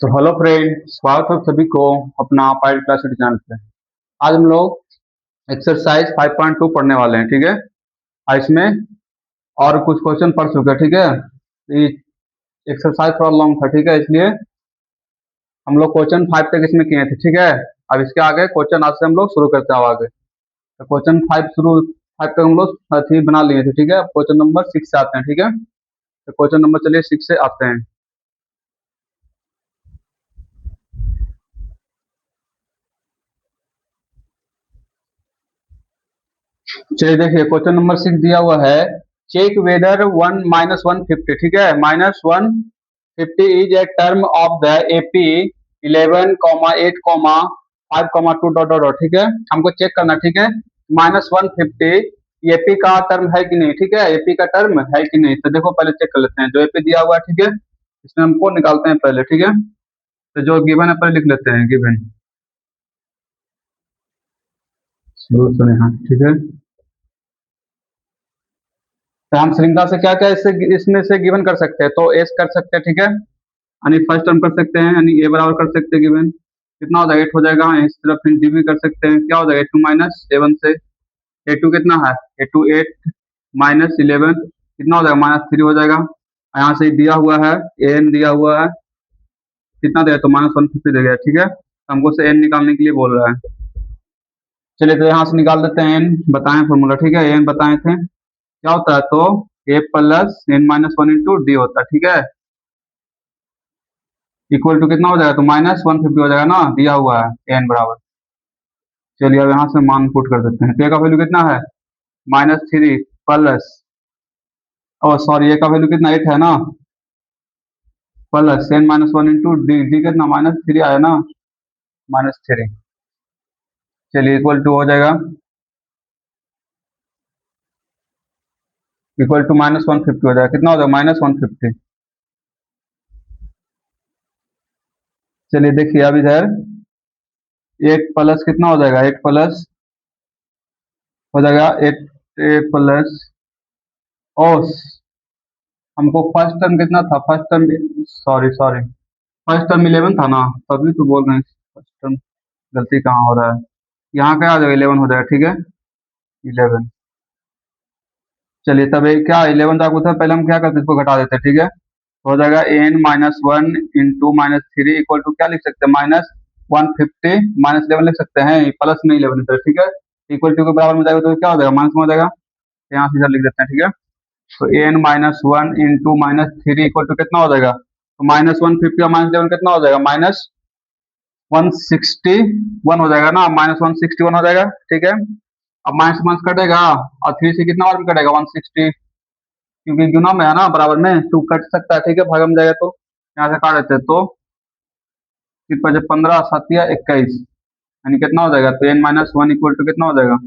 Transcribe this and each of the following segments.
तो hello friend, स्वागत है सभी को अपना पाइल क्लास चैनल पे। आज हम लोग एक्सरसाइज 5.2 पढ़ने वाले हैं, ठीक है। आज इसमें और कुछ क्वेश्चन पढ़ चुके हैं, ठीक है। ये एक्सरसाइज थोड़ा लॉन्ग था, ठीक है, इसलिए हम लोग क्वेश्चन 5 तक इसमें किए थे, ठीक है। अब इसके आगे क्वेश्चन आज से हम लोग शुरू करते हैं आगे। तो क्वेश्चन 5 तक हम लोग साथी बना लिए थे, ठीक है। अब क्वेश्चन नंबर 6 से आते हैं, ठीक है। तो क्वेश्चन नंबर चलिए 6 से आते हैं। चलिए देखिए, क्वेश्चन नंबर 6 दिया हुआ है। चेक वेदर वन माइनस 150, ठीक है, -150 is a term of the AP 11,8,5,2 dot dot dot, ठीक है। हमको चेक करना, ठीक है, -150 एपी का टर्म है कि नहीं, ठीक है, एपी का टर्म है कि नहीं। तो देखो पहले चेक कर लेते हैं। जो एपी दिया हुआ है, ठीक है, इसमें हमको निकालते हैं पहले, ठीक है। तो जो गिवन है पहले लिख लेते हैं, गिवन सोल्यूशन यहाँ, ठीक है। तो हम श्रृंखला से क्या क्या इससे इसमें से गिवन कर सकते हैं। तो एस कर सकते हैं, ठीक है, यानी फर्स्ट टर्म कर सकते हैं, यानी ए बराबर कर सकते हैं गिवन कितना हो जाएगा 8 हो जाएगा। इस तरफ फिर डी भी कर सकते हैं, क्या हो जाएगा 2 माइनस 7 से। ए टू कितना है, ए टू 8 माइनस 11 कितना हो जाएगा -3 हो जाएगा। यहाँ से दिया हुआ है एन दिया हुआ है कितना देगा, तो -150 दे गया, ठीक है। हमको से एन निकालने के लिए बोल रहा है। चलिए तो यहाँ से निकाल देते हैं एन, बताएं फॉर्मूला, ठीक है। एन बताए थे क्या होता है, तो a plus n minus 1 into d होता है, ठीक है। इक्वल टू कितना हो जाएगा, तो -150 हो जाएगा ना, दिया हुआ है एन बराबर। चलिए अब यहाँ से मान पुट कर देते हैं। तो ए का वैल्यू कितना है -3 प्लस, ओ सॉरी, ए का वैल्यू कितना 8 है ना, plus n minus 1 into d, d कितना -3 आया ना, -3। चलिए इक्वल टू हो जाएगा, इक्वल टू -150 हो जाएगा, कितना हो जाएगा -150। चलिए देखिए अब इधर 8 प्लस कितना हो जाएगा, 8 प्लस हो जाएगा 8 प्लस, ओ हमको फर्स्ट टर्म कितना था, first term, sorry sorry, first term 11 था ना, तभी तो बोल रहे हैं फर्स्ट टर्म, गलती कहाँ हो रहा है। यहाँ क्या आ जाएगा 11 हो जाएगा, ठीक है, 11। चलिए तब क्या 11 था था, पहले हम क्या करते हैं, इसको घटा देते हैं, ठीक है। तो हो जाएगा n minus 1 into -3 equal to क्या लिख सकते हैं, -150 -11 लिख सकते हैं, प्लस में 11 इधर, ठीक है। इक्वल टू के बराबर में जाएगा तो क्या हो जाएगा, माइनस में हो जाएगा। तो यहाँ से इधर लिख देते हैं, ठीक है। तो एन -1 इंटू -3 इक्वल टू कितना हो जाएगा, तो -150 और -11 कितना हो जाएगा, -161 हो जाएगा ना, -161 हो जाएगा, ठीक है। अब माइनस माइनस कटेगा और 3 से कितना बार में कटेगा 160, क्योंकि गुना में है ना, बराबर में 2 कट सकता है, ठीक है, भागम जाएगा तो यहाँ से काट देते हैं। तो फिर 15 7 21 यानी कितना हो जाएगा, तो n-1 इक्वल टू कितना हो जाएगा,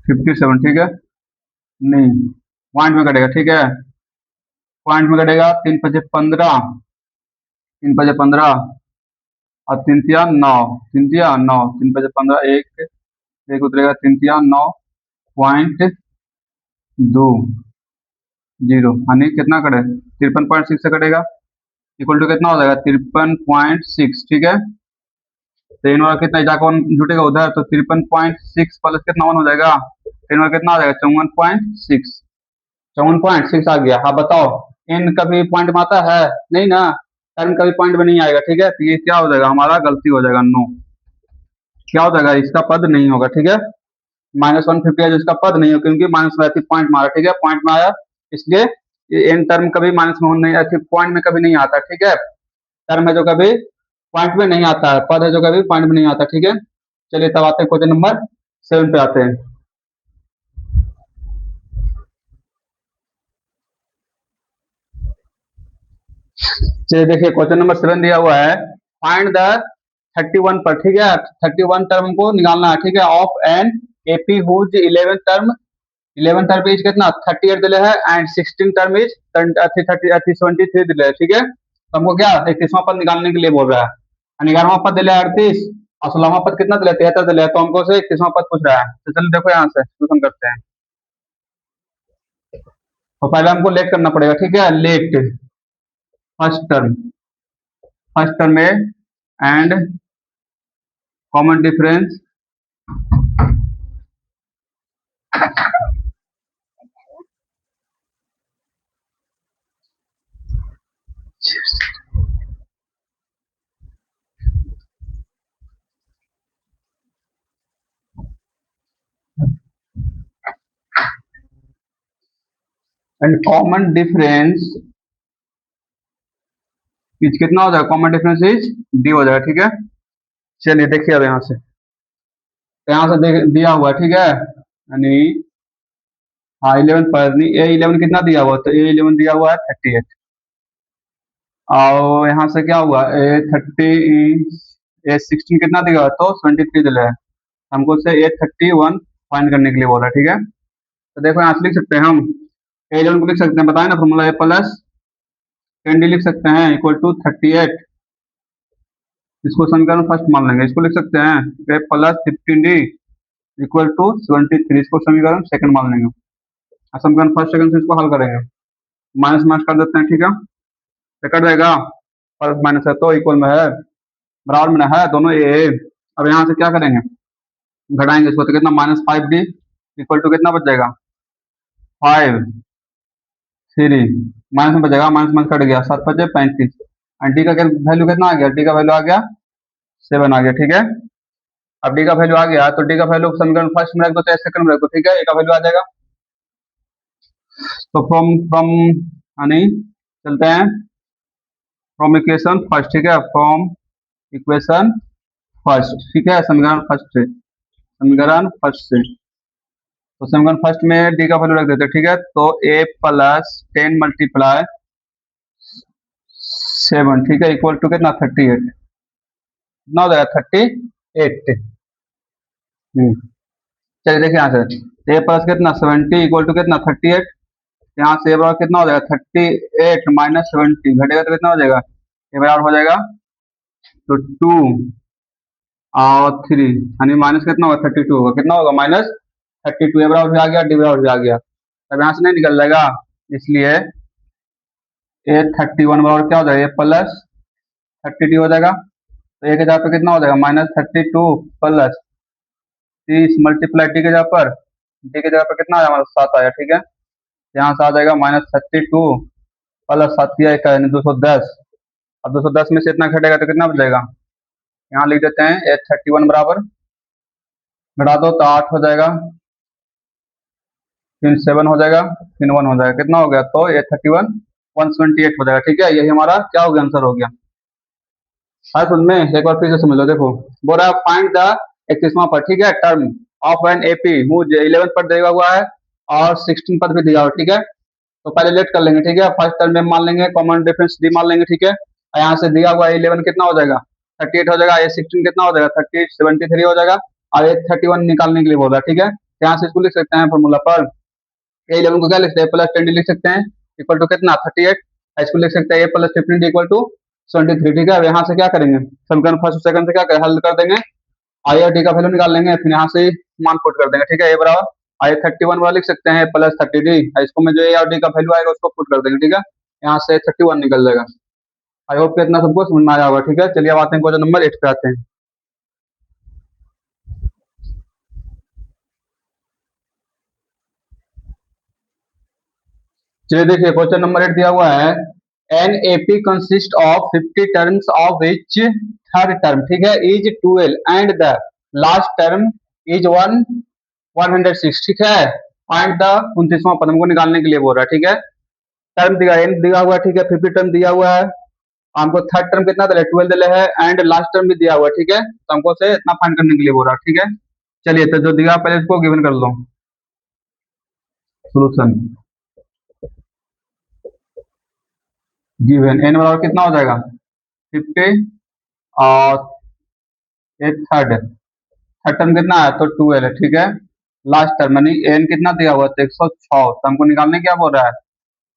57, ठीक है। नहीं, पॉइंट में कटेगा, ठीक है, पॉइंट में कटेगा। 3 × 5 = 15, 3 × 5 = 15 और 3 × 3 = 9, 3 × 9, 3 × 5 = 15, एक उतरेगा, 3 × 9 = 2 0, यानी कितना कटे 53.6 से कटेगा, इक्वल टू कितना हो जाएगा 53.6, ठीक है। तो इन वाला कितना जाकर 1 जुटेगा उधर, तो 53.6 प्लस कितना 1 हो जाएगा, इन वाला कितना आ जाएगा 54.6, 54.6 आ गया। हाँ बताओ, इन कभी पॉइंट में आता है नहीं ना, टर्म कभी पॉइंट में नहीं आएगा, ठीक है। तो ये क्या हो जाएगा, हमारा गलती हो जाएगा, नो, क्या हो जाएगा, इसका पद नहीं होगा, ठीक है। -150 है जिसका पद नहीं हो, क्योंकि माइनस में पॉइंट मारा, ठीक है, पॉइंट में आया, इसलिए एन टर्म कभी माइनस में नहीं आती, पॉइंट में कभी नहीं आता, ठीक है। टर्म है जो कभी पॉइंट में नहीं आता है, पद है जो कभी पॉइंट में नहीं आता, ठीक है। चलिए तब आते हैं क्वेश्चन नंबर 7 पे आते हैं। चलिए देखिए, क्वेश्चन नंबर 7 दिया हुआ है, फाइंड द 31 पर, ठीक है, 31 टर्म को निकालना है, ठीक है, of n AP whose 11 term, 11 term is कितना 38 दिले है, एंड 16 टर्म इज 73 दिले है, ठीक है। तो हमको क्या 31वां पद निकालने के लिए बोल रहा है। 11वां पद दिले 38 और 16वां पद कितना दिले 73 दिले है, तो हमको से 31वां पद पूछ रहा है। तो चलिए देखो यहाँ से क्वेश्चन करते हैं। तो पहले हमको लेट करना पड़ेगा, ठीक है, लेट फर्स्ट टर्म में and common difference and common difference is कितना हो जाएगा, कॉमन डिफरेंस इज डी हो जाएगा, ठीक है। चलिए देखिए अब यहाँ से, तो यहाँ से दिया हुआ है, ठीक है, यानी हाँ 11 पर नहीं, A11 कितना दिया हुआ, तो A11 दिया हुआ है 38, और यहाँ से क्या हुआ A16 कितना दिया हुआ, तो 23 दिया है, हमको से A31 फाइंड करने के लिए बोल रहा है, ठीक है। तो देखो यहाँ से लिख सकते हैं हम A11 को लिख सकते हैं, बताए ना फॉर्मूला, A प्लस 10D लिख सकते हैं इक्वल टू 38, इसको समीकरण फर्स्ट मान लेंगे, इसको लिख सकते हैं A plus 15D equal to 73, इसको समीकरण सेकंड मान लेंगे, समीकरण फर्स्ट सेकंड से इसको हल करेंगे, माइनस माइनस कर देते हैं, ठीक है, तो कट जाएगा, प्लस माइनस है तो इक्वल में है, बराबर में है दोनों ए। अब यहाँ से क्या करेंगे, घटाएंगे इसको, तो कितना -5D इक्वल टू कितना बच जाएगा 5 3, माइनस में बचेगा, माइनस माइनस कट गया, 7 5 35, और डी का वैल्यू कितना आ गया, डी का वैल्यू आ गया 7 आ गया, ठीक है। अब डी का वैल्यू आ गया तो डी का वैल्यू समीकरण फर्स्ट में रख दो चाहे सेकंड में रख दो, ठीक है, ए का वैल्यू आ जाएगा। तो फ्रॉम फ्रॉम यानी चलते हैं फ्रॉम इक्वेशन फर्स्ट, ठीक है, फ्रॉम इक्वेशन फर्स्ट, ठीक है, समीकरण फर्स्ट से तो समीकरण फर्स्ट में डी का वैल्यू रख देते हैं, ठीक है, तो ए प्लस 10 मल्टीप्लाई 7, ठीक है, इक्वल टू कितना 38, कितना हो जाएगा 38। चलिए देखिए यहाँ से ए प्लस कितना 70 इक्वल टू कितना 38, यहाँ से ए बराबर कितना हो जाएगा 38 माइनस 70 घटेगा तो कितना हो जाएगा, ए बराबर हो जाएगा तो 2 और 3, यानी माइनस कितना होगा 32 होगा, कितना होगा -32, ए बराबर भी आ गया, डी बराबर भी आ गया, तब यहाँ से नहीं निकल जाएगा, इसलिए A31 बराबर क्या हो जाएगा, ए प्लस 32 हो जाएगा, तो ए के जगह पे कितना हो जाएगा -32 प्लस 30 मल्टीप्लाई डी के जगह पर, डी के जगह पर कितना आया हमारा 7 आया, ठीक है, यहाँ से आ जाएगा -32 प्लस 7 यानी 210, अब 210 में से इतना घटेगा तो कितना बचेगा, यहाँ लिख देते हैं A31 बराबर, घटा दो तो 8 हो जाएगा, फिर 7 हो जाएगा, फिर 1 हो जाएगा, कितना हो गया, तो A31 178 हो जाएगा, ठीक है, यही हमारा क्या हो गया, आंसर हो गया। समझ में, एक बार फिर से समझ लो, देखो बोल रहा है फाइंड द 31वां पर, ठीक है, term of n AP who 11 पर दिया हुआ है और 16 पर भी दिया हुआ है, ठीक है, तो पहले लेट कर लेंगे, ठीक है, फर्स्ट टर्म में मान लेंगे, कॉमन डिफरेंस डी मान लेंगे, ठीक है, और यहाँ से दिया हुआ 11 कितना हो जाएगा 38 हो जाएगा, A16 कितना हो जाएगा 73 हो जाएगा, और A31 निकालने के लिए बोल रहा है, ठीक है, यहाँ से इसको लिख सकते हैं फॉर्मूला पर, A11 को क्या लिखते हैं प्लस 10 लिख सकते हैं इक्वल टू कितना 38, इसको लिख सकते हैं A प्लस 15 इक्वल टू 73, ठीक है। अब यहाँ से क्या करेंगे, समीकरण फर्स्ट सेकंड से क्या करें, हल कर देंगे, आई और डी का वैल्यू निकाल लेंगे, फिर यहाँ से मान पुट कर देंगे, ठीक है, ए बराबर I31 वाला लिख सकते हैं प्लस 30D, इसको में जो ए और डी का वैल्यू आएगा उसको पुट कर देंगे, ठीक है, यहाँ से 31 निकल जाएगा। आई होप कि इतना सबको समझ में आया होगा, ठीक है। चलिए अब आते हैं क्वेश्चन नंबर 8 पे आते हैं। चलिए देखिए क्वेश्चन नंबर 8 दिया हुआ है, an AP consist of 50 terms of which third term, ठीक है, is 12 and the last term is 106, ठीक है, फाइंड द 29वां पद हमको निकालने के लिए बोल रहा है, ठीक है, टर्म दिया एन दिया हुआ है, ठीक है, 50 टर्म दिया हुआ है, हमको थर्ड टर्म कितना दिया 12 दिया है, एंड लास्ट टर्म भी दिया हुआ है, ठीक है, तो हमको से इतना फाइंड करने के लिए बोल रहा है, ठीक है। चलिए तो जो दिया पहले इसको गिवन कर लो, सोल्यूशन गिवन एन बराबर कितना हो जाएगा 50 और एक थर्ड टर्म कितना है तो 12 है, ठीक है, लास्ट टर्म यानी एन कितना दिया हुआ है 106, तो हमको निकालने क्या बोल रहा है,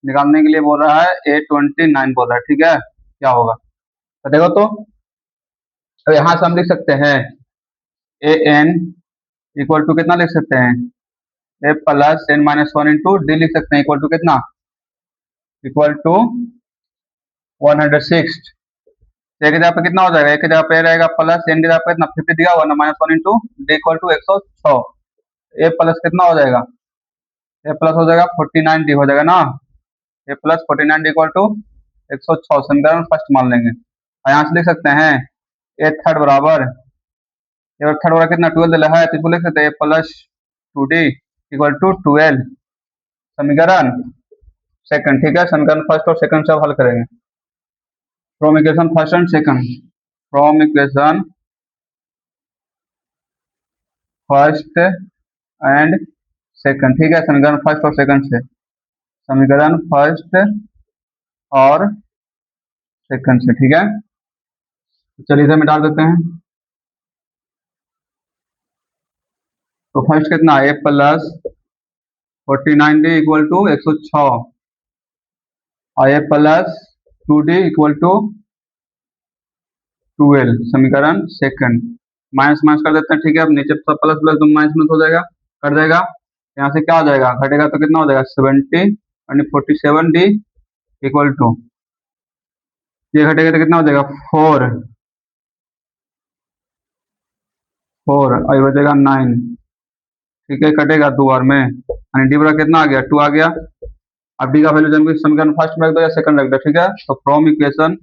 निकालने के लिए बोल रहा है A29 बोल रहा है, ठीक है, क्या होगा तो देखो तो यहाँ से हम लिख सकते हैं ए एन इक्वल टू कितना लिख सकते हैं a plus n-1 into D लिख सकते हैं इक्वल टू कितना इक्वल टू 106। एक की जगह पे कितना हो जाएगा, एक की जगह पे रहेगा प्लस, एन की जगह पे इतना 50 दिया हुआ ना, -1 into d equal to 106। A plus कितना हो जाएगा, ए प्लस हो जाएगा 49 डी हो जाएगा ना। ए प्लस 49 डी इक्वल टू 106 समीकरण फर्स्ट मान लेंगे। और यहाँ से लिख सकते हैं ए थर्ड बराबर, ए थर्ड बराबर कितना 12 है, तो इसको लिख सकते हैं a plus 2d equal to 12 समीकरण सेकंड। ठीक है, समीकरण फर्स्ट और सेकंड सब हल करेंगे। From equation first and second, from equation first and second. ठीक है, समीकरण फर्स्ट और सेकंड से, समीकरण फर्स्ट और सेकंड से। ठीक है, तो चलिए इसे मिटा देते हैं। तो फर्स्ट कितना, ए प्लस 49 डी इक्वल टू 106 और ए प्लस 2d इक्वल टू 12 समीकरण सेकंड। माइनस माइनस कर देते हैं। ठीक है, अब नीचे सब प्लस प्लस दोनों माइनस माइनस हो जाएगा, कट जाएगा। यहाँ से क्या हो जाएगा, घटेगा तो कितना हो जाएगा 70 यानी 47d इक्वल टू, ये घटेगा तो कितना हो जाएगा 4 4 और ये बचेगा 9। ठीक है, कटेगा 2 बार में, यानी डी बराबर कितना आ गया 2 आ गया। अब डी का वैल्यू जब समीकरण फर्स्ट में रख दो या सेकंड रख दो। ठीक है, तो फ्रॉम इक्वेशन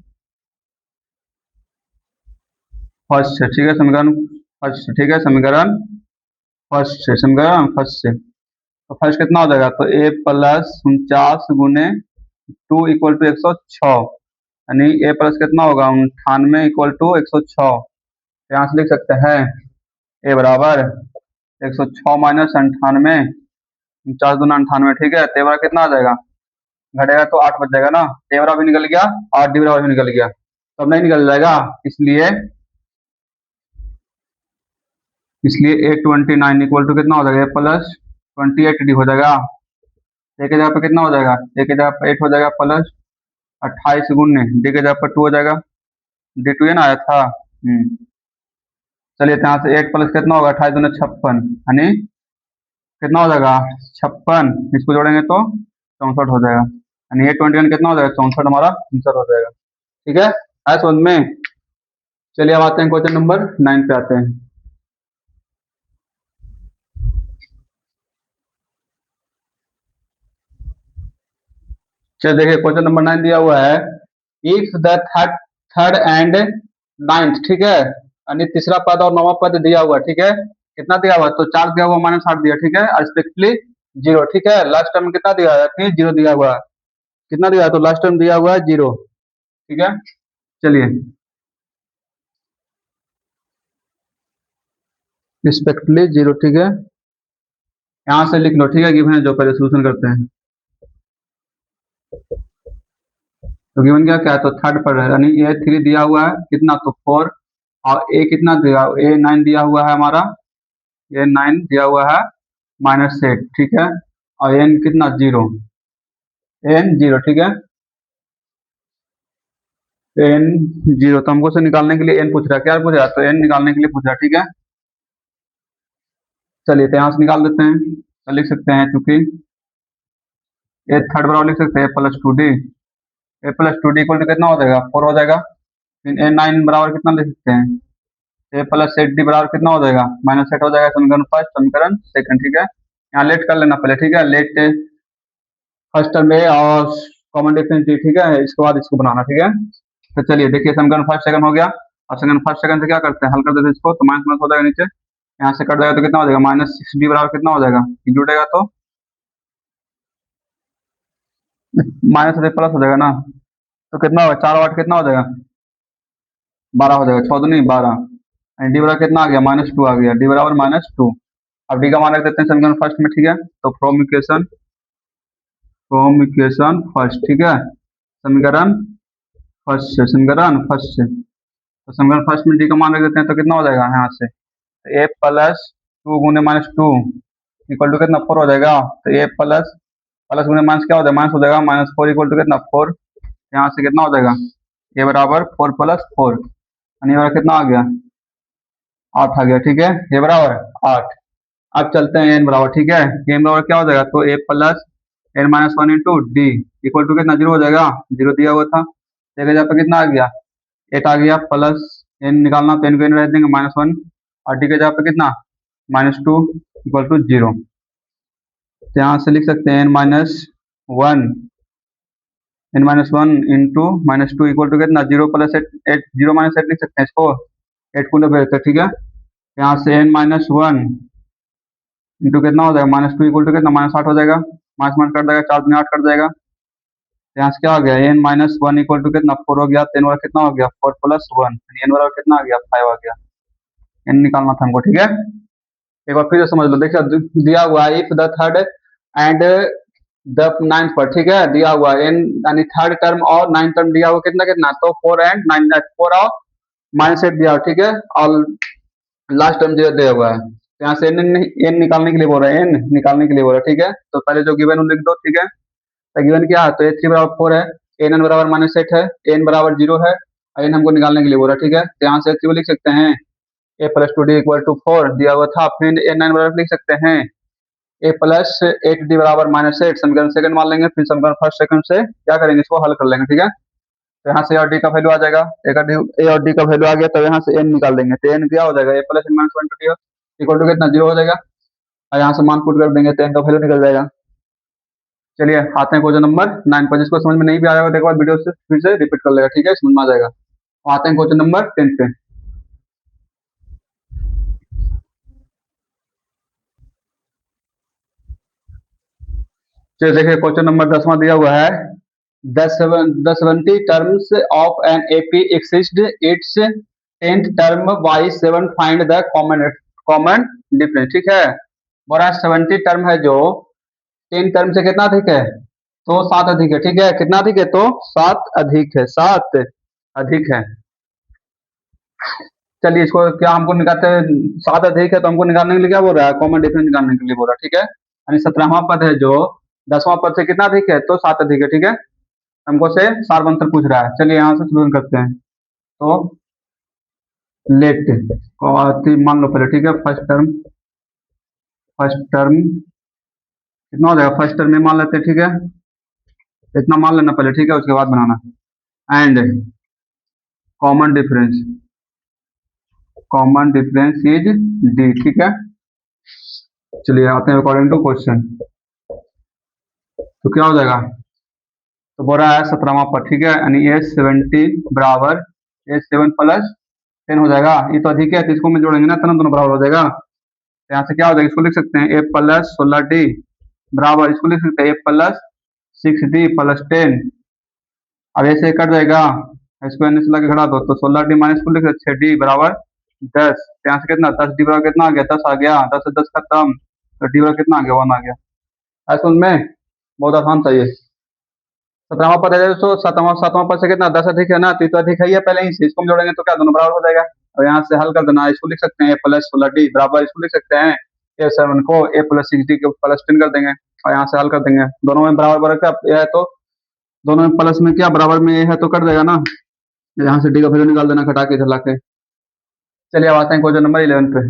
फर्स्ट से, ठीक है समीकरण फर्स्ट से, ठीक है समीकरण फर्स्ट से, समीकरण फर्स्ट से। तो फर्स्ट कितना हो जाएगा, तो ए प्लस 49 गुने 2 इक्वल टू 106 यानी ए प्लस कितना होगा 98 इक्वल टू 106। यहाँ से लिख सकते हैं ए बराबर 106 माइनस 98, 49 दूना 98। ठीक है, तो ए बराबर कितना आ जाएगा, घटेगा तो 8 बच जाएगा ना, ए बराबर भी निकल गया और डी बराबर भी निकल गया। तो अब नहीं निकल जाएगा, इसलिए ए 29 इक्वल टू कितना हो जाएगा, ए प्लस 28 डी हो जाएगा। ए की जगह पे कितना हो जाएगा, ए की जगह पे 8 हो जाएगा प्लस 28 गुने डी की जगह पर 2 हो जाएगा, डी 2 ना आया था। चलिए, तो यहाँ से 8 प्लस कितना होगा 28 दूने 56 यानी कितना हो जाएगा 56, इसको जोड़ेंगे तो 64 हो जाएगा, यानी A21 कितना हो जाएगा 64 हमारा आंसर हो जाएगा। ठीक है, आया समझ में। चलिए अब आते हैं क्वेश्चन नंबर 9 पे आते हैं। चलिए देखिए, क्वेश्चन नंबर 9 दिया हुआ है, if the third and ninth, ठीक है, यानी तीसरा पद और नौवां पद दिया हुआ है। ठीक है, कितना दिया हुआ है, तो 4 दिया हुआ -8 दिया। ठीक है, रिस्पेक्टली 0। ठीक है, लास्ट टर्म कितना दिया है, फिर 0 दिया हुआ है, कितना दिया है, तो लास्ट टर्म दिया हुआ है 0। ठीक है, चलिए रिस्पेक्टली 0। ठीक है, यहाँ से लिख लो। ठीक है, गिवन है जो, पहले सोल्यूशन करते हैं। तो गिवन क्या है, तो थर्ड पर है, यानी A3 दिया हुआ है कितना, तो 4 और ए कितना दिया, A9 दिया हुआ है हमारा, A9 दिया हुआ है -8। ठीक है, और एन कितना 0, एन 0। ठीक है, एन 0, तो हमको से निकालने के लिए एन पूछ रहा है, क्या पूछ रहा है, तो एन निकालने के लिए पूछ रहा है। ठीक है, चलिए तो यहाँ से निकाल देते हैं। तो लिख सकते हैं, चूंकि ए थर्ड बराबर लिख सकते हैं +2d, A +2d equal to कितना हो जाएगा 4 हो जाएगा। फिर A9 बराबर कितना लिख सकते हैं, ए प्लस 8d बराबर कितना हो जाएगा -8 हो जाएगा, समीकरण फर्स्ट समीकरण सेकंड। ठीक है, यहाँ लेट कर लेना पहले। ठीक है, लेट फर्स्ट टर्म में और कॉमन डिफरेंस डी। ठीक है, इसके बाद इसको बनाना। ठीक है, तो चलिए देखिए, समीकरण फर्स्ट सेकंड हो गया, और सेकंड फर्स्ट सेकंड से क्या करते हैं, हल कर देते हैं इसको, तो माइनस माइनस हो जाएगा नीचे, यहाँ से कट जाएगा तो कितना हो जाएगा -6d बराबर कितना हो जाएगा, जुड़ेगा तो माइनस से प्लस हो जाएगा ना, तो कितना होगा 4 8 कितना हो जाएगा 12 हो जाएगा, 6 दूनी 12, डी बराबर कितना आ गया -2 आ गया, डी बराबर -2। अब डी का मान रख देते हैं समीकरण फर्स्ट में। ठीक है, तो फ्रॉम इक्वेशन फर्स्ट, ठीक है, समीकरण फर्स्ट से, समीकरण फर्स्ट से, तो समीकरण फर्स्ट में डी का मान रख देते हैं, तो कितना हो जाएगा यहाँ से, ए प्लस 2 गुने -2 इक्वल टू कितना 4 हो जाएगा। तो ए प्लस प्लस गुने माइनस क्या हो जाएगा, माइनस हो जाएगा, -4 इक्वल टू कितना 4, यहाँ से कितना हो जाएगा ए बराबर 4 + 4 यानी बराबर कितना आ गया 8 आ गया। ठीक है, ए बराबर 8। अब चलते हैं एन बराबर। ठीक है, एन बराबर क्या हो जाएगा, तो a plus n minus one into d equal to कितना, जीरो हो जाएगा, जीरो दिया हुआ था। एक जगह पे कितना आ गया, एट आ गया, प्लस एन निकालना तो एन को एन रख देंगे माइनस वन, और डी के जगह पे कितना, minus two equal to zero. तो यहाँ से लिख सकते हैं n minus one into minus two equal to कितना, zero plus eight, eight zero minus eight लिख सकते हैं इसको, एट को भेजते, ठीक है। यहाँ से एन माइनस वन इंटू कितना हो जाएगा, माइनस टू इक्वल टू कितना, माइनस आठ हो जाएगा, माइनस माइनस कट जाएगा, चार में आठ कट जाएगा। यहाँ से क्या हो गया, n minus one equal to कितना, फोर हो गया, तो एन वाला कितना हो गया, फोर प्लस वन, एन वाला कितना आ गया, फाइव आ गया। एन निकालना था हमको, ठीक है। एक बार फिर से समझ लो, देखिए दिया हुआ है if the third and the ninth पर, ठीक है, दिया हुआ है एन यानी थर्ड टर्म और नाइन्थ टर्म दिया हुआ कितना कितना, तो फोर एंड नाइन, फोर और माइनस एट दिया हुआ, ठीक है, और लास्ट टर्म जीरो दिया हुआ है। तो यहाँ से एन निकालने के लिए बोल रहा है, एन निकालने के लिए बोल रहा है, ठीक है। तो पहले जो गिवन लिख दो, ठीक है। तो गिवन क्या है, तो ए थ्री बराबर फोर है, एन एन बराबर माइनस एट है, एन बराबर जीरो है, एन हमको निकालने के लिए बोल रहा है, ठीक है। तो यहाँ से क्यों लिख सकते हैं, a plus two d equal to four दिया हुआ था, फिर एन नाइन बराबर लिख सकते हैं ए प्लस एट डी बराबर माइनस एट, समीकरण सेकंड मान लेंगे, फिर समीकरण फर्स्ट सेकंड से क्या करेंगे, इसको हल कर लेंगे, ठीक है। तो यहाँ से और डी का वैल्यू आ जाएगा, ए और डी का वैल्यू आ गया, तो यहाँ से एन निकाल देंगे, तो एन क्या हो जाएगा, a plus n minus one to d equal to कितना, जीरो हो जाएगा, और यहाँ से मान पुट कर देंगे तो एन का वैल्यू निकल जाएगा। चलिए आते हैं क्वेश्चन नंबर 9 पर, जिसको समझ में नहीं भी आएगा, देखो वीडियो से फिर से रिपीट कर लेगा, ठीक है, समझ में आ जाएगा। आते हैं क्वेश्चन नंबर 10 पे। चलिए देखिए क्वेश्चन नंबर 10वां दिया हुआ है, the 70 terms of an AP exist its 10th term by 7 find the common difference, ठीक है। बोला 70 टर्म है जो 10 टर्म से कितना अधिक है, तो 7 अधिक है, ठीक है, कितना अधिक है, तो 7 अधिक है, 7 अधिक है। चलिए इसको क्या हमको निकालते हैं, 7 अधिक है तो हमको निकालने के लिए क्या बोल रहा है, कॉमन डिफरेंस निकालने के लिए बोल रहा है, ठीक है। यानी 17वां पद है जो 10वां पद से कितना अधिक है, तो 7 अधिक है, ठीक है। हमको से सारवंतर पूछ रहा है, चलिए यहाँ से शुरू करते हैं। तो लेट मान लो पहले, ठीक है, फर्स्ट टर्म कितना हो जाएगा, फर्स्ट टर्म में मान लेते हैं, ठीक है, इतना मान लेना पहले, ठीक है, उसके बाद बनाना। And common difference is d, ठीक है। चलिए आते हैं अकॉर्डिंग टू क्वेश्चन, तो क्या हो जाएगा, तो बोल रहा है 17वां पर, ठीक है, यानी ए 17 बराबर ए 7 प्लस 10 हो जाएगा, ये तो अधिक है, तो इसको में जोड़ेंगे ना, तो दोनों बराबर हो जाएगा। तो यहाँ से क्या हो जाएगा, इसको लिख सकते हैं ए प्लस 16 डी बराबर, इसको लिख सकते हैं ए प्लस 6 डी प्लस 10, अब ऐसे कट जाएगा, इसको एन से लगा खड़ा दो, तो 16 डी माइनस को लिख सकते 6 डी बराबर 10, यहाँ से कितना 10 डी बराबर कितना आ गया, 10 आ गया, 10 से 10 खत्म, तो डी बराबर कितना आ गया, 1 आ गया। ऐसे उनमें बहुत आसान था ये। 17वां पद है, तो सातवां पद से कितना 10 अधिक है ना, तो ये तो अधिक है ही है पहले ही से, इसको हम जोड़ेंगे तो क्या दोनों बराबर हो जाएगा, और यहाँ से हल कर देना, इसको लिख सकते हैं ए प्लस 16 डी बराबर, इसको लिख सकते हैं ए 7 को ए प्लस 6 डी के प्लस 10 कर देंगे, और यहाँ से हल कर देंगे, दोनों में बराबर बराबर क्या है, तो दोनों में प्लस में क्या बराबर में ए है, तो कट जाएगा ना, यहाँ से डी का वैल्यू निकाल देना घटा के इधर लाके। चलिए अब आते हैं क्वेश्चन नंबर 11 पे।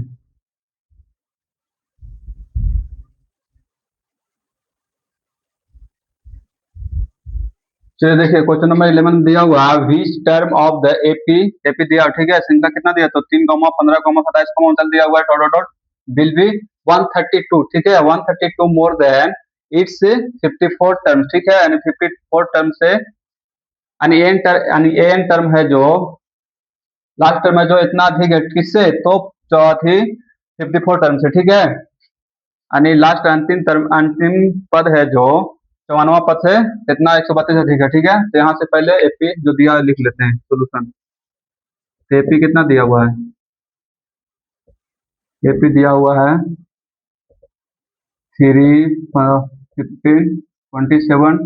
चलिए देखिए क्वेश्चन नंबर 11 दिया हुआ है, विच टर्म ऑफ द एपी दिया, ठीक है, संख्या कितना दिया, तो 3, 15, 27, दिया हुआ है, dot dot dot will be 132, ठीक है, 132 मोर देन इट्स 54 टर्म, ठीक है, यानी 54 टर्म से यानी एन टर्म है जो लास्ट टर्म है जो इतना अधिक है किससे, तो चौथी 54 टर्म से, ठीक है, यानी लास्ट अंतिम पद है जो 54वां पद से इतना 132 अधिक है, ठीक है। तो यहाँ से पहले एपी जो दिया लिख लेते हैं सोल्यूशन, तो एपी कितना दिया हुआ है, एपी दिया हुआ है 3, 15, 27,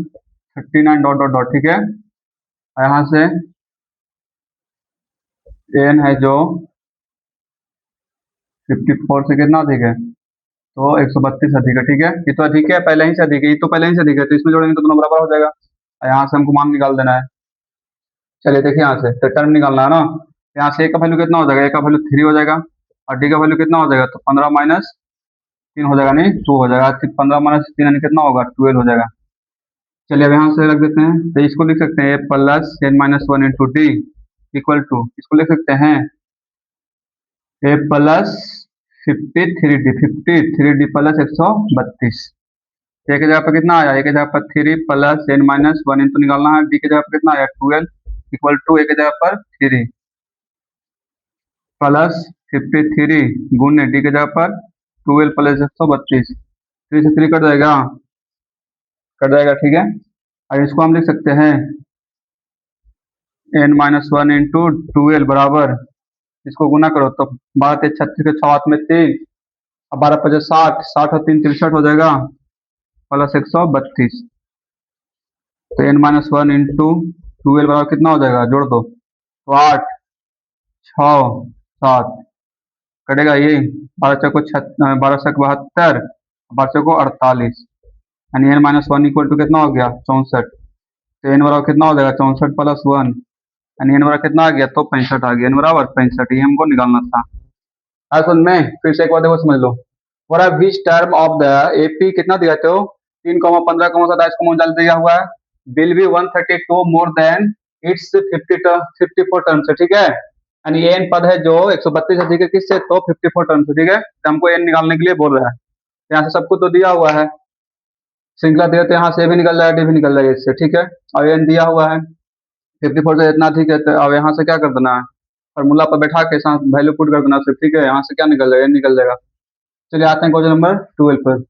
39 डॉट डॉट डॉट, ठीक है, यहाँ से एन है जो 54 से कितना अधिक है, तो 132 अधिक है, ठीक है, ये तो अधिक है, पहले ही से अधिक है, ये तो पहले ही से अधिक है, तो इसमें जोड़ेंगे तो दोनों बराबर हो जाएगा, यहाँ से हमको मान निकाल देना है। चलिए देखिए यहाँ से तो टर्म निकालना है ना, यहाँ से ए का वैल्यू कितना हो जाएगा, ए का वैल्यू 3 हो जाएगा, और डी का वैल्यू कितना हो जाएगा, तो 15 माइनस 3 हो जाएगा, नहीं 2 हो जाएगा, 15 माइनस 3 यानी कितना होगा, 12 हो जाएगा। चलिए अब यहाँ से रख देते हैं, तो इसको लिख सकते हैं a plus n minus one into d equal to, इसको लिख सकते हैं ए प्लस 53D प्लस 132। ए की जगह पर कितना आया, ए की जगह पर 3 plus n minus one into निकालना है, डी की जगह पर कितना आया 12 इक्वल टू ए की जगह पर 3 प्लस 53 गुने डी की जगह पर 12 प्लस 132, 3 से 3 कट जाएगा, ठीक है। अब इसको हम लिख सकते हैं एन माइनस वन इंटू 12 बराबर, इसको गुना करो तो 12 के 6 में 3, अब 12 60, 60 और 3 63 हो जाएगा प्लस 132। तो एन माइनस वन इंटू 12 बराबर कितना हो जाएगा, जोड़ दो तो 8 6 7 कटेगा ये 12 72, 12 यानी n minus one equal to कितना हो गया 64। तो एन बराबर कितना हो जाएगा 64 प्लस वन, यानी एन बराबर कितना आ गया तो 65 आ गया, एन बराबर 65, ये हमको निकालना था। सुन में फिर से एक बार देखो समझ लो, for a which term of the AP कितना दिया तो 3,15,27 दिया हुआ है, will be 132 more than it's 54 terms है, ठीक है। यानी एन पद है जो 132 है, ठीक है, किससे तो 54 टर्म्स है, ठीक है। तो हमको एन निकालने के लिए बोल रहा है, यहाँ से सबको तो दिया हुआ है, श्रृंखला दिया तो यहाँ से भी निकल जाएगा डी भी निकल जाएगा इससे, ठीक है। और एन दिया हुआ है 54 से इतना, ठीक है। तो अब यहाँ से क्या कर देना है, फॉर्मूला पर बैठा के साथ वैल्यू पुट कर देना सिर्फ, ठीक है। यहाँ से क्या निकल जाएगा, निकल जाएगा। चलिए आते हैं क्वेश्चन नंबर 12 पर।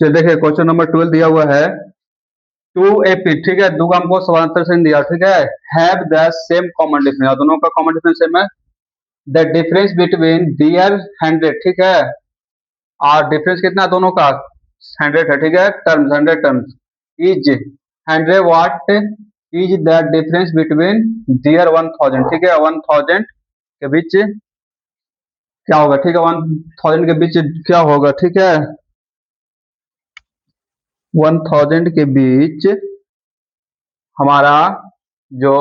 चलिए देखिए क्वेश्चन नंबर 12 दिया हुआ है, टू एपी, ठीक है, दो हमको समांतर से दिया, ठीक है, have the same common difference, दोनों का कॉमन डिफरेंस सेम है। द डिफरेंस बिटवीन दियर 100, ठीक है, और डिफरेंस कितना दोनों का 100 है, ठीक है, terms 100 terms is 100 what is the difference between their 1000, ठीक है, 1000 के बीच क्या होगा, ठीक है, 1000 के बीच क्या होगा, ठीक है, 1000 के बीच हमारा जो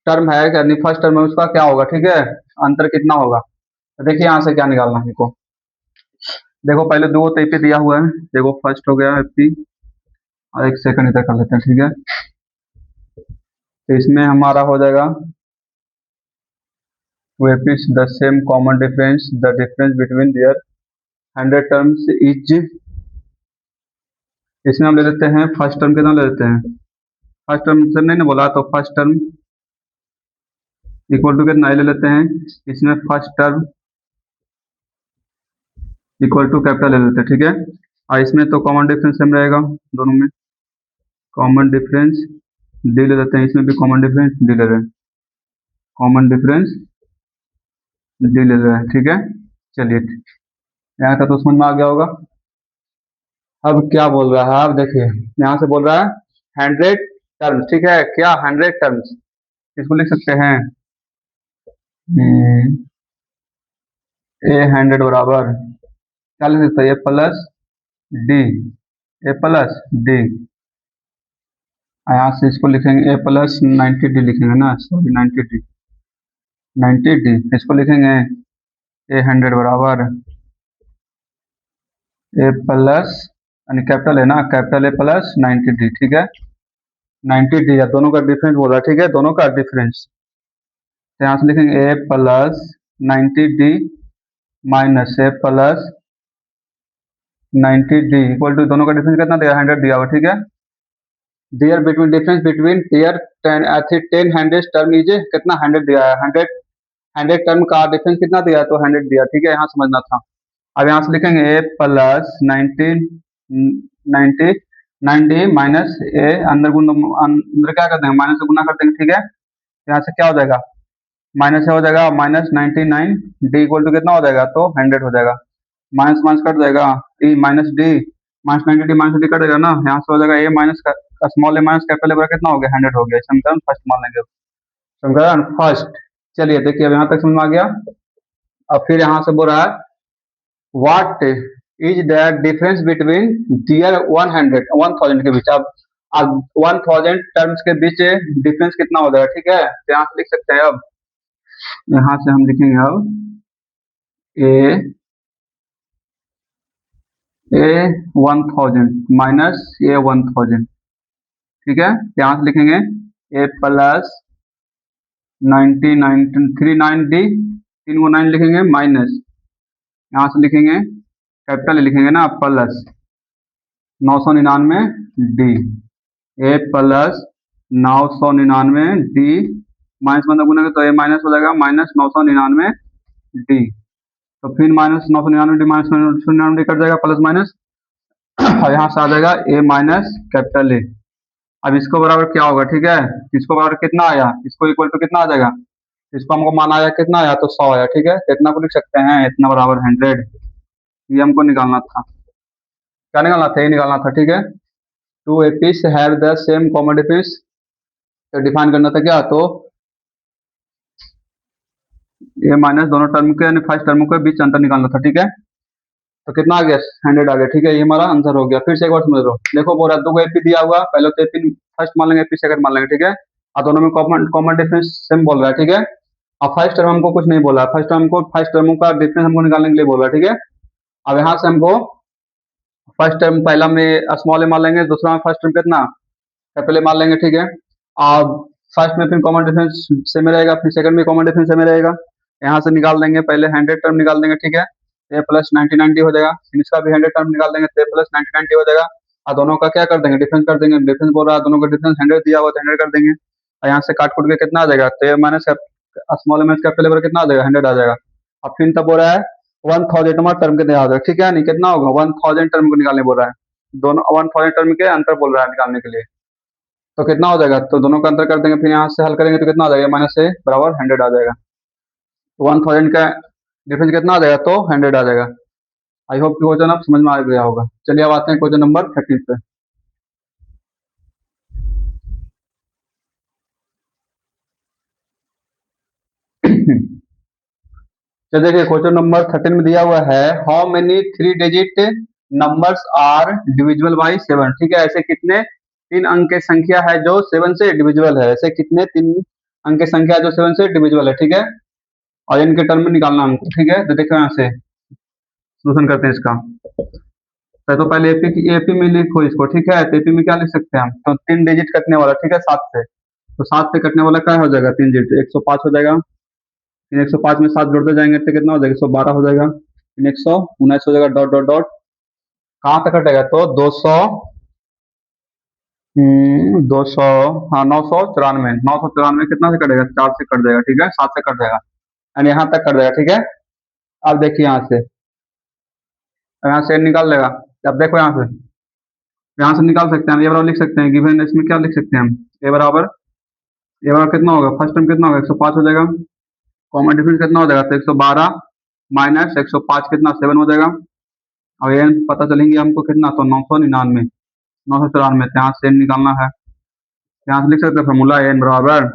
टर्म है, यानी फर्स्ट टर्म है उसका क्या होगा, ठीक है, अंतर कितना होगा। तो देखिए यहाँ से क्या निकालना है हमको, देखो पहले दो तो एपी दिया हुआ है, देखो फर्स्ट हो गया एपी और एक सेकंड इधर कर लेते हैं, ठीक है। तो इसमें हमारा हो जाएगा AP the same common difference, the difference between their 100 terms is, इसमें हम ले लेते हैं फर्स्ट टर्म कितना ले लेते हैं, फर्स्ट टर्म से नहीं ना बोला, तो फर्स्ट टर्म इक्वल टू कितना ले लेते हैं, इसमें first term equal to capital ले लेते हैं, ठीक है। और इसमें तो कॉमन डिफरेंस सेम रहेगा दोनों में, कॉमन डिफरेंस डी ले लेते हैं, इसमें भी कॉमन डिफरेंस डी ले रहे हैं, कॉमन डिफरेंस डी ले रहे हैं, ठीक है। चलिए यहाँ का तो समझ में आ गया होगा। अब क्या बोल रहा है, अब देखिए यहाँ से बोल रहा है 100 टर्म्स, ठीक है, क्या 100 टर्म्स, इसको लिख सकते हैं ए 100 बराबर क्या लिख सकते हैं, a plus D, A plus D, यहाँ से इसको लिखेंगे ए प्लस 90D लिखेंगे ना, सॉरी 90D, 90D इसको लिखेंगे ए 100 बराबर ए प्लस, यानी कैपिटल है ना, कैपिटल ए प्लस 90D, ठीक है, 90D है, दोनों का डिफरेंस बोल रहा है, ठीक है, दोनों का डिफरेंस। तो यहाँ से लिखेंगे a plus 90D minus a plus 90D equal to, दोनों का डिफरेंस कितना दिया 100 दिया हुआ, ठीक है। Their between, difference between their 10 100 term is कितना 100 दिया है, 100 टर्म का डिफरेंस कितना दिया है तो 100 दिया, ठीक है, यहाँ समझना था। अब यहाँ से लिखेंगे ए प्लस 90 माइनस ए, अंदर अंदर क्या करते हैं माइनस से गुना करते हैं, ठीक है। यहाँ से क्या हो जाएगा माइनस हो जाएगा, माइनस 99D इक्वल टू कितना हो जाएगा तो 100 हो जाएगा, माइनस माइनस कट जाएगा, e minus d minus 90D minus d cut जाएगा ना, यहाँ से हो जाएगा a minus small a minus capital a कितना हो गया 100 हो गया, समीकरण फर्स्ट मान लेंगे, समीकरण फर्स्ट। चलिए देखिए अब यहाँ तक समझ में आ गया। अब फिर यहाँ से बोल रहा है what is the difference between their 1000 के बीच, अब 1000 टर्म्स के बीच डिफरेंस कितना हो जाएगा, ठीक है। तो यहाँ से लिख सकते हैं अब यहाँ से हम लिखेंगे अब ए 1000 माइनस A 1000, ठीक है। यहाँ से लिखेंगे ए प्लस 39 डी, 3 को 9 लिखेंगे माइनस, यहाँ से लिखेंगे कैपिटल लिखेंगे ना प्लस 999 डी, ए प्लस 999 डी माइनस मतलब गुना तो ए माइनस हो जाएगा माइनस 999 डी, तो फिर minus 999 D minus 999 D cut जाएगा प्लस माइनस, और यहाँ से आ जाएगा ए माइनस कैपिटल ए। अब इसको बराबर क्या होगा, ठीक है, इसको बराबर कितना आया, इसको इक्वल टू कितना आ जाएगा, इसको हमको मान आया कितना आया, तो 100 आया, ठीक है। तो इतना को लिख सकते हैं, इतना बराबर 100, ये हमको निकालना था। क्या निकालना था, ये निकालना था, ठीक है। Two APs have the same common difference, तो डिफाइन करना था क्या, तो ये माइनस दोनों टर्म के यानी फर्स्ट टर्म के बीच अंतर निकालना था, ठीक है। तो कितना आ गया, 100 आ गया, ठीक है, ये हमारा आंसर हो गया। फिर से एक बार समझ लो, देखो बोल रहा है दो को एपी दिया हुआ, पहले तो एपी फर्स्ट मान लेंगे, एपी सेकंड मान लेंगे, ठीक है, और दोनों में कॉमन कॉमन डिफरेंस सेम बोल रहा है, ठीक है। अब फर्स्ट टर्म हमको कुछ नहीं बोला, फर्स्ट टर्म का डिफरेंस हमको निकालने के लिए बोल रहा है, ठीक है। अब यहाँ से हमको फर्स्ट टर्म पहला में स्मॉल ए मान लेंगे, दूसरा में फर्स्ट टर्म कितना कैपिटल ए मान लेंगे, ठीक है। अब फर्स्ट में फिर कॉमन डिफरेंस सेम रहेगा, फिर सेकंड में कॉमन डिफरेंस सेम रहेगा, यहाँ से निकाल देंगे, पहले 100 टर्म निकाल देंगे, ठीक है, ए प्लस 99 हो जाएगा, फिर इसका भी 100 टर्म निकाल देंगे, तो ए प्लस 99 हो जाएगा, और दोनों का क्या कर देंगे, डिफरेंस कर देंगे, डिफरेंस बोल रहा है दोनों का डिफरेंस 100 दिया हुआ, तो 100 कर देंगे, और यहाँ से काट कूट के कितना आ जाएगा, तो ए माइनस स्मॉल माइनस कैपिटल पर कितना आ जाएगा, 100 आ जाएगा। अब फिर तब बोल रहा है 1000 टर्म के दिया होगा, ठीक है, नहीं कितना होगा 1000 टर्म को निकालने बोल रहा है, दोनों 1000 टर्म के अंतर बोल रहा है निकालने के लिए, तो कितना हो जाएगा, तो दोनों का अंतर कर देंगे, फिर यहाँ से हल करेंगे तो कितना आ जाएगा, माइनस ए बराबर 100 आ जाएगा, तो 1000 का डिफरेंस कितना आ जाएगा, तो 100 आ जाएगा। आई होप कि क्वेश्चन आप समझ में आ गया होगा। चलिए अब आते हैं क्वेश्चन नंबर 13 पे। तो देखिए क्वेश्चन नंबर 13 में दिया हुआ है, how many 3 digit numbers are divisible by 7, ठीक है, ऐसे कितने 3 अंक की संख्या है जो 7 से डिविजिबल है, ऐसे कितने 3 अंक की संख्या जो 7 से डिविजिबल है, ठीक है, और इनके टर्म में निकालना हमको, ठीक है। तो देखो यहाँ से सोल्यूशन करते हैं इसका, तो पहले एपी में लिखो इसको, ठीक है, तो एपी में क्या लिख सकते हैं हम, तो 3 डिजिट कटने वाला, ठीक है, 7 से, तो 7 से कटने वाला क्या हो जाएगा, 3 डिजिट 105 हो जाएगा, फिर 105 में 7 जोड़ते जाएंगे तो कितना हो जाएगा, 112 हो जाएगा, फिर 119 हो जाएगा, डॉट डॉट डॉट, कहाँ तक कटेगा, तो 200, 200, हाँ 994, 994 कितना से कटेगा, 4 से कट जाएगा, ठीक है, 7 से कट जाएगा, यानी यहाँ तक कट जाएगा, ठीक है। अब देखिए यहाँ से निकाल लेगा, अब देखो यहाँ से निकाल सकते हैं, ये बराबर लिख सकते हैं, गिवन इसमें क्या लिख सकते हैं हम, ए बराबर कितना होगा, फर्स्ट टर्म कितना होगा, 105 हो जाएगा, कॉमन डिफरेंस कितना हो जाएगा, तो 112 माइनस 105 कितना 7 हो जाएगा, और एन पता चलेंगे हमको कितना, तो 999, 994, यहाँ से एन निकालना है, यहाँ से लिख सकते हैं फॉर्मूला, एन बराबर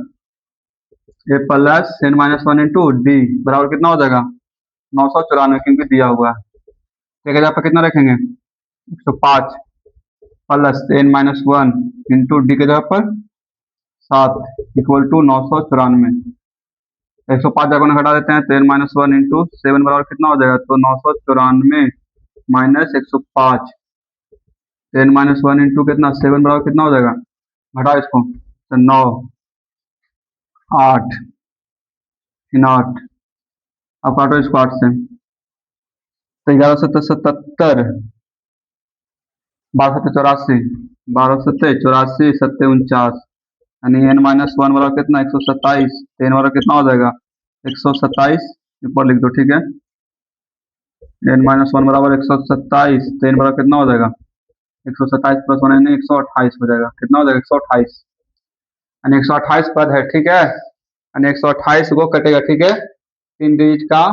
a plus n minus 1 into d बराबर कितना हो जाएगा, 994, क्योंकि दिया हुआ है, ठीक है, यहाँ पर कितना रखेंगे 105 plus n minus 1 into d के जगह पर 7 इक्वल टू 994, 105 जगह घटा देते हैं, तो एन माइनस 1 इंटू 7 बराबर कितना हो जाएगा, तो 994 माइनस 105, एन माइनस 1 इंटू कितना 7 बराबर कितना हो जाएगा, घटाओ इसको, तो 9 8 8, अब काटो इसको 8 से, तो 11 12 84, 12 7 49, यानी एन माइनस 1 बराबर कितना 127, तो एन बराबर कितना हो जाएगा 127, ऊपर लिख दो, ठीक है, एन माइनस 1 बराबर 127, तो एन बराबर कितना हो जाएगा 127 प्लस 1 यानी 128 हो जाएगा, कितना हो जाएगा 128, यानी 128 पद है, ठीक है, यानी 128 को कटेगा, ठीक है, 3 डिजिट का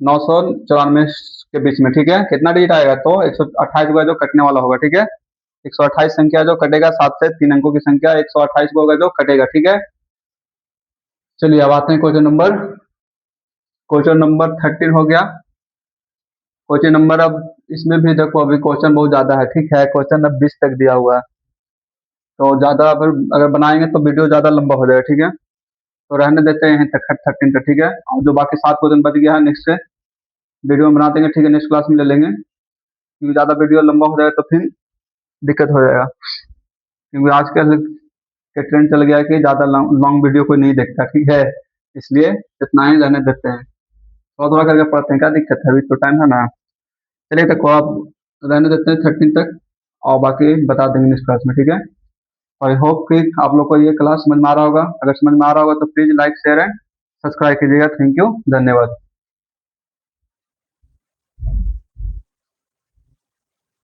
994 के बीच में, ठीक है, कितना डिजिट आएगा, तो 128 को जो कटने वाला होगा, ठीक है, 128 संख्या जो कटेगा, 7 से 3 अंकों की संख्या 128 को होगा जो कटेगा, ठीक है। चलिए अब आते हैं क्वेश्चन नंबर 13 हो गया। क्वेश्चन नंबर, अब इसमें भी देखो अभी क्वेश्चन बहुत ज्यादा है, ठीक है, क्वेश्चन अब 20 तक दिया हुआ है, तो ज्यादा अगर बनाएंगे तो वीडियो ज्यादा लंबा हो जाएगा, ठीक है। तो रहने देते हैं तक 13 तक, ठीक है। और जो बाकी 7 क्वेश्चन बच गया है नेक्स्ट वीडियो में बना देंगे, ठीक है, नेक्स्ट क्लास में ले लेंगे, क्योंकि ज़्यादा वीडियो लंबा हो जाएगा तो फिर दिक्कत हो जाएगा, क्योंकि आजकल के ट्रेंड चल गया है कि ज़्यादा लॉन्ग वीडियो कोई नहीं देखता, ठीक है, इसलिए इतना ही रहने देते हैं, थोड़ा थोड़ा करके पढ़ते हैं, क्या दिक्कत है, अभी तो टाइम है ना। चलिए तक आप रहने देते हैं 13 तक, और बाकी बता देंगे नेक्स्ट क्लास में, ठीक है। आई होप कि आप लोग को ये क्लास समझ में आ रहा होगा, अगर समझ में आ रहा होगा तो please like share and subscribe कीजिएगा। थैंक यू, धन्यवाद।